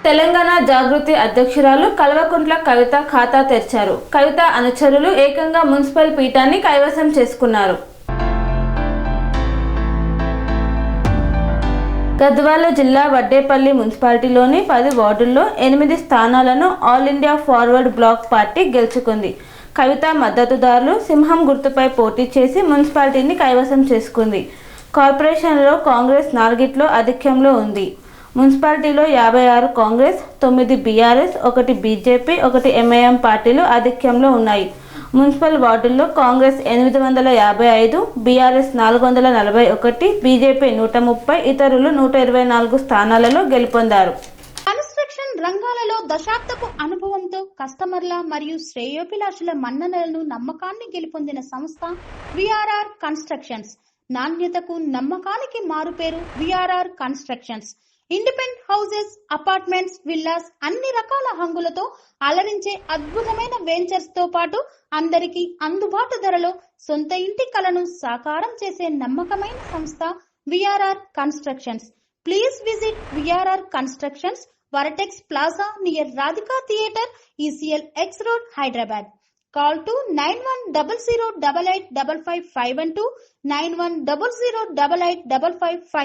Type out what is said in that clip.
తెలంగాణ జాగృతి అధ్యక్షురాలు కల్వకుంట్ల కవిత ఖాతా తెరిచారు. కవిత అనుచరులు ఏకంగా మున్సిపల్ పీఠాన్ని కైవసం చేసుకున్నారు. గద్వాల జిల్లా వడ్డేపల్లి మున్సిపాలిటీలోని 10 వార్డుల్లో 8 స్థానాలను ఆల్ ఇండియా ఫార్వర్డ్ బ్లాక్ పార్టీ గెలుచుకుంది. కవిత మద్దతుదారులు సింహం గుర్తుపై పోటీ చేసి మున్సిపాలిటీని కైవసం చేసుకుంది. కార్పొరేషన్లో కాంగ్రెస్ 4 ఆధిక్యంలో ఉంది. మున్సిపాలిటీలో 56 కాంగ్రెస్, 9 బీఆర్ఎస్, 1 బీజేపీ, 1 ఎంఐఎం పార్టీలు ఆధిక్యంలో ఉన్నాయి. మున్సిపల్ వార్డుల్లో కాంగ్రెస్ 855, బీఆర్ఎస్ 441, బీజేపీ 130, ఇతరులు 124 స్థానాలలో గెలుపొందారు. కన్స్ట్రక్షన్ రంగాలలో దశాబ్దపు అనుభవంతో కస్టమర్ల మరియు శ్రేయోభిలాషుల మన్ననలను నమ్మకాన్ని గెలుపొందిన సంస్థ విఆర్ఆర్ కన్స్ట్రక్షన్స్. నాణ్యతకు నమ్మకానికి మారుపేరు VRR constructions. Independent houses, apartments, villas అన్ని రకాల హంగులతో అలరించే అద్భుతమైన వెంచర్స్ తో పాటు అందరికీ అందుబాటు ధరలో సొంత ఇంటి కలను సాకారం చేసే నమ్మకమైన సంస్థ VRR constructions. Please visit VRR constructions, వరటెక్స్ plaza near Radhika theatre, ECL X Road, Hyderabad. Call to 910088555512, 9100885555.